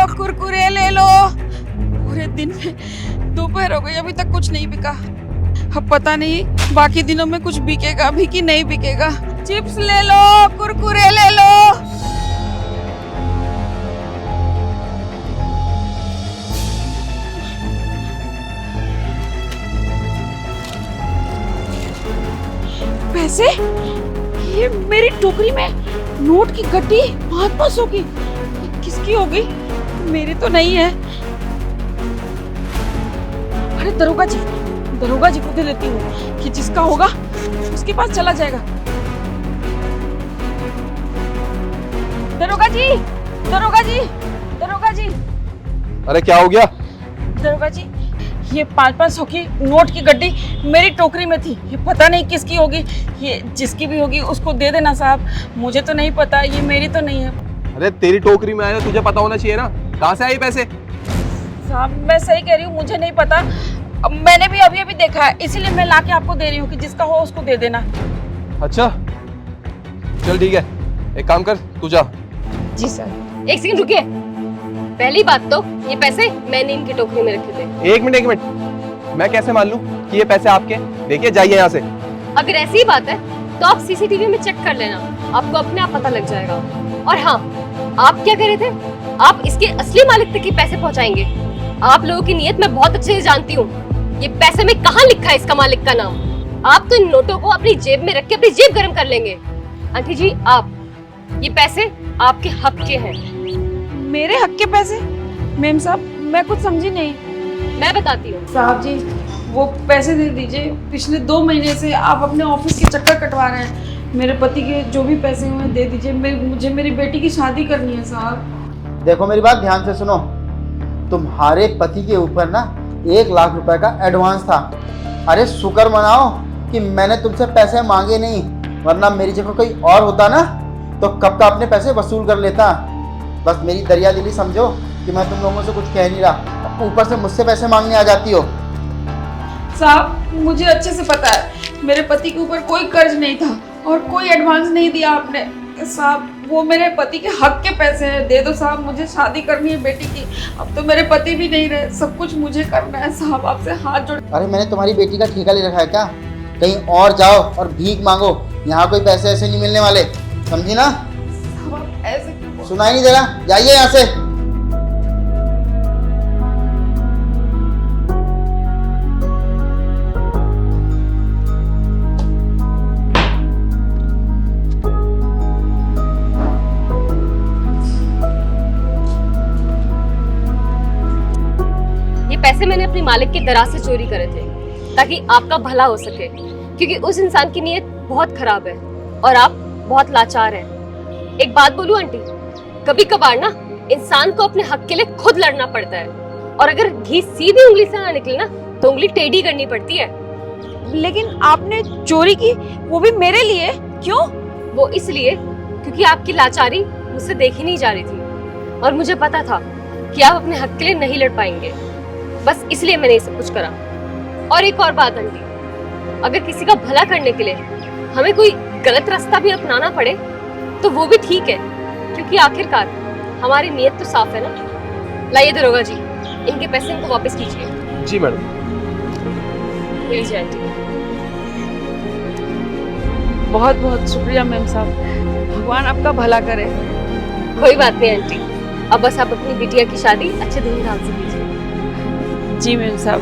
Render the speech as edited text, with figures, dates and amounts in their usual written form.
कुरकुरे ले लो। पूरे दिन में दोपहर हो गई, अभी तक कुछ नहीं बिका। अब पता नहीं बाकी दिनों में कुछ बिकेगा भी कि नहीं बिकेगा। चिप्स ले लो, कुरकुरे ले लो। पैसे? ये मेरी टोकरी में नोट की गड्डी 500 की। किसकी होगी? मेरी तो नहीं है। अरे दरोगा जी को दे देती हूँ कि जिसका होगा उसके पास चला जाएगा। दरोगा जी। अरे क्या हो गया? दरोगा जी, ये 500 की नोट की गड्डी मेरी टोकरी में थी। ये पता नहीं किसकी होगी। ये जिसकी भी होगी उसको दे देना साहब। मुझे तो नहीं पता, ये मेरी तो नहीं है। अरे तेरी टोकरी में आया, तुझे पता होना चाहिए ना। कहाँ से आए पैसे? साहब मैं सही कह रही हूँ, मुझे नहीं पता। अब मैंने भी अभी देखा है, इसीलिए मैं लाके आपको दे रही हूँ कि जिसका हो उसको दे देना। अच्छा चल ठीक है, एक काम कर, तू जा। जी सर। एक सेकंड रुकिए। पहली बात तो ये पैसे मैंने इनकी टोकरी में रखे थे। एक मिनट, मैं कैसे मान लूं कि ये पैसे आपके? देखिए जाइए यहाँ से। अगर ऐसी ही बात है तो आप सीसीटीवी में चेक कर लेना, आपको अपने आप पता लग जाएगा। और हाँ, आप क्या कह रहे थे? आप इसके असली मालिक तक ही पैसे पहुँचाएंगे? आप लोगों की नीयत मैं बहुत अच्छे से जानती हूँ। ये पैसे में कहाँ लिखा है इसका मालिक का नाम? आप तो इन नोटों को अपनी जेब में रख के अपनी जेब गर्म कर लेंगे। आंटी जी, आप ये पैसे आपके हक के हैं। मेरे हक के पैसे? मैम साहब मैं कुछ समझी नहीं। मैं बताती हूँ। साहब जी वो पैसे दे दीजिए। पिछले 2 महीने से आप अपने ऑफिस के चक्कर कटवा रहे हैं। मेरे पति के जो भी पैसे हुए दे दीजिए। मुझे मेरी बेटी की शादी करनी है साहब। देखो मेरी बात ध्यान से सुनो। तुम्हारे पति के ऊपर ना 1 लाख रुपए का एडवांस था। अरे शुक्र मनाओ कि मैंने तुमसे पैसे मांगे नहीं, वरना मेरी जगह कोई और होता ना तो कब का अपने पैसे वसूल कर लेता। बस मेरी दरिया दिली समझो कि मैं तुम लोगों से कुछ कह नहीं रहा, ऊपर से मुझसे पैसे मांगने आ जाती हो। साहब मुझे अच्छे से पता है मेरे पति के ऊपर कोई कर्ज नहीं था और कोई एडवांस नहीं दिया आपने। साहब वो मेरे पति के हक के पैसे हैं, दे दो साहब। मुझे शादी करनी है बेटी की। अब तो मेरे पति भी नहीं रहे, सब कुछ मुझे करना है साहब। आपसे हाथ जोड़। अरे मैंने तुम्हारी बेटी का ठेका ले रखा है क्या? कहीं और जाओ और भीख मांगो, यहाँ कोई पैसे ऐसे नहीं मिलने वाले, समझी ना? साहब आप ऐसे क्यों? सुनाई नहीं दे रहा? जाइए यहाँ से। पैसे मैंने अपने मालिक के दराज से चोरी करे थे ताकि आपका भला हो सके, क्योंकि उस इंसान की नीयत बहुत खराब है और आप बहुत लाचार हैं। एक बात बोलूं आंटी, कभी कभार ना इंसान को अपने हक के लिए खुद लड़ना पड़ता है, और अगर घी सीधी उंगली से ना निकले ना तो उंगली टेढ़ी करनी पड़ती है। लेकिन आपने चोरी की, वो भी मेरे लिए? क्यों? वो इसलिए क्योंकि आपकी लाचारी मुझसे देखी नहीं जा रही थी और मुझे पता था कि आप अपने हक के लिए नहीं लड़ पाएंगे। बस इसलिए मैंने ये सब कुछ करा। और एक और बात आंटी, अगर किसी का भला करने के लिए हमें कोई गलत रास्ता भी अपनाना पड़े तो वो भी ठीक है, क्योंकि आखिरकार हमारी नीयत तो साफ है ना। लाइए दरोगा जी, इनके पैसे इनको वापस कीजिए। जी मैडम। लीजिए आंटी। बहुत बहुत शुक्रिया मैम साहब, भगवान आपका भला करे। कोई बात नहीं आंटी, अब बस आप अपनी बिटिया की शादी अच्छे धूमधाम से कीजिए। जी मैम साहब।